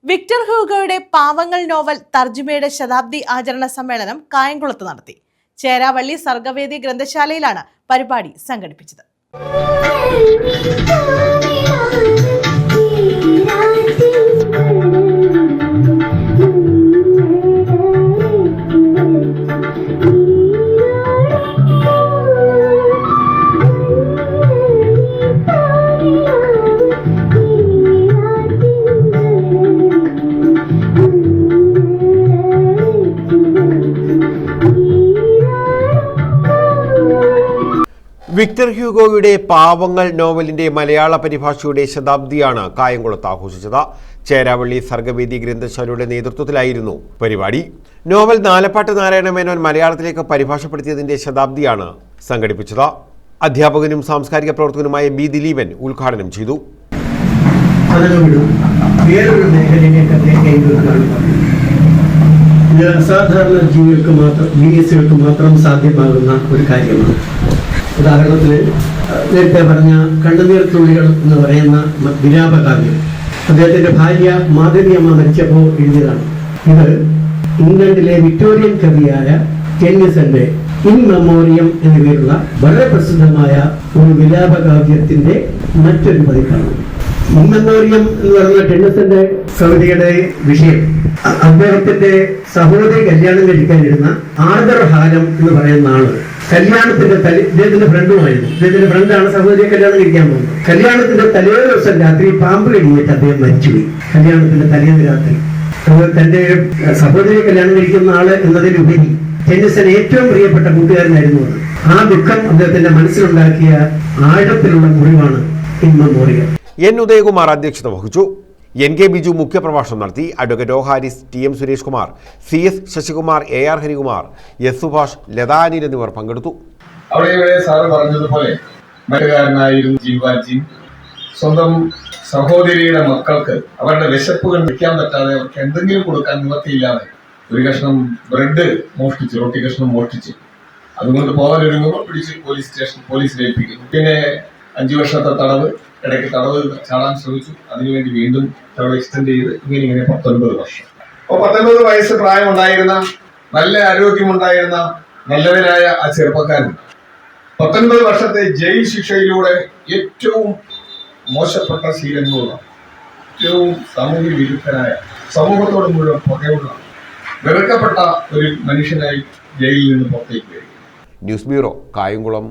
Victor ഹ്യൂഗോയുടെ പാവങ്ങൾ novel തർജുമയുടെ ശതാബ്ദി ആചരണ സമ്മേളനം കായംകുളത്ത് നടത്തി. ചേരാവള്ളി സർഗവേദി ഗ്രന്ഥശാലയിലാണ് പരിപാടി സംഘടിപ്പിച്ചത്. വിക്ടർ ഹ്യൂഗോയുടെ പാവങ്ങൾ നോവലിന്റെ മലയാള പരിഭാഷയുടെ ശതാബ്ദിയാണ് കായംകുളത്ത് ആഘോഷിച്ചത്. ചേരാവള്ളി സർഗവേദി ഗ്രന്ഥശാലയുടെ നേതൃത്വത്തിലായിരുന്നു പരിപാടി. നോവൽ നാലപ്പാട്ട് നാരായണ മേനോൻ മലയാളത്തിലേക്ക് പരിഭാഷപ്പെടുത്തിയതിന്റെ ശതാബ്ദിയാണ് സംഘടിപ്പിച്ചത്. അധ്യാപകനും സാംസ്കാരിക പ്രവർത്തകനുമായ ബി ദിലീപൻ ഉദ്ഘാടനം ചെയ്തു. അസാധാരണ ജീവികൾക്ക് മാത്രം സാധ്യമാകുന്ന ഒരു കാര്യമാണ്. ഉദാഹരണത്തിന് നേരത്തെ പറഞ്ഞ കണ്ണുനീർ തുള്ളികൾ എന്ന് പറയുന്ന വിലാപകാവ്യം അദ്ദേഹത്തിന്റെ ഭാര്യ മാധവിയമ്മ മരിച്ചപ്പോൾ എഴുതിയതാണ്. ഇത് ഇംഗ്ലണ്ടിലെ വിക്ടോറിയൻ കവിയായ ടെന്നിസന്റെ ഇൻ മെമ്മോറിയം എന്ന പേരുള്ള വളരെ പ്രസിദ്ധമായ ഒരു വിലാപകാവ്യത്തിന്റെ മറ്റൊരു പതിപ്പാണ്. ഇൻ മെമ്മോറിയം എന്ന് പറയുന്ന ടെന്നിസന്റെ കവിതയുടെ വിഷയം അദ്ദേഹത്തിന്റെ സഹോദരി കല്യാണം കഴിക്കാനിരുന്ന ആർദർ ഹാലം എന്ന് പറയുന്ന ആള് കല്യാണത്തിന്റെ ഇദ്ദേഹത്തിന്റെ ഫ്രണ്ടുമായിരുന്നു. ഇദ്ദേഹത്തിന്റെ ഫ്രണ്ടാണ് സഹോദരിയെ കല്യാണം കഴിക്കാൻ പോകുന്നത്. കല്യാണത്തിന്റെ തലേ ദിവസം രാത്രി പാമ്പ് കടിയേറ്റ് അദ്ദേഹം മരിച്ചുപോയി. കല്യാണത്തിന്റെ തലേന്ന് രാത്രി തന്റെ സഹോദരിയെ കല്യാണം കഴിക്കുന്ന ആള് എന്നതിലുപരി ടെന്നിസന് ഏറ്റവും പ്രിയപ്പെട്ട കൂട്ടുകാരനായിരുന്നു അത്. ആ ദുഃഖം അദ്ദേഹത്തിന്റെ മനസ്സിലുണ്ടാക്കിയ ആഴത്തിലുള്ള മുറിവാണ് ഇൻ മെമ്മോറിയം. എൻ ഉദയകുമാർ അധ്യക്ഷത വഹിച്ചു. എൻ കെ ബിജു മുഖ്യപ്രഭാഷണം നടത്തി. Advocate O Haris, T M Suresh Kumar, C S Sasikumar, A R Harikumar, S Subhash, Latha Anil എന്നിവർ പങ്കെടുത്തു. അവിടെ സാറ് പറഞ്ഞതുപോലെ മറ്റുകാരനായിരുന്നു ജീവാജി. സ്വന്തം സഹോദരിയുടെ മക്കൾക്ക് അവരുടെ വിശപ്പുകൾ നിൽക്കാൻ പറ്റാതെ അവർക്ക് എന്തെങ്കിലും കൊടുക്കാൻ നിവർത്തിയില്ലാതെ ഒരു കഷ്ണം ബ്രെഡ് മോഷ്ടിച്ച്, റൊട്ടി കഷ്ണം മോഷ്ടിച്ച് അതുകൊണ്ട് പോകാൻ ഒരുങ്ങുമ്പോൾ പിടിച്ച് പോലീസിൽ ഏൽപ്പിക്കുന്നു. പിന്നെ 5 വർഷത്തെ തടവ്, ഇടയ്ക്ക് തടവ് ചാടാൻ ശ്രമിച്ചു. അതിനുവേണ്ടി വീണ്ടും തടവ് എക്സ്റ്റെൻഡ് ചെയ്ത് ഇങ്ങനെ 19 വർഷം. അപ്പോൾ 19 വയസ്സ് പ്രായമുണ്ടായിരുന്ന, നല്ല ആരോഗ്യമുണ്ടായിരുന്ന, നല്ലവനായ ആ ചെറുപ്പക്കാരൻ 19 വർഷത്തെ ജയിൽ ശിക്ഷയിലൂടെ ഏറ്റവും മോശപ്പെട്ട ശീലങ്ങളുള്ള, ഏറ്റവും സാമൂഹ്യ വിരുദ്ധനായ, സമൂഹത്തോട് മുഴുവൻ പുകയുള്ള, വെറുക്കപ്പെട്ട ഒരു മനുഷ്യനായി ജയിലിൽ നിന്ന് പുറത്തേക്ക് വരിക. News bureau, Kayamkulam.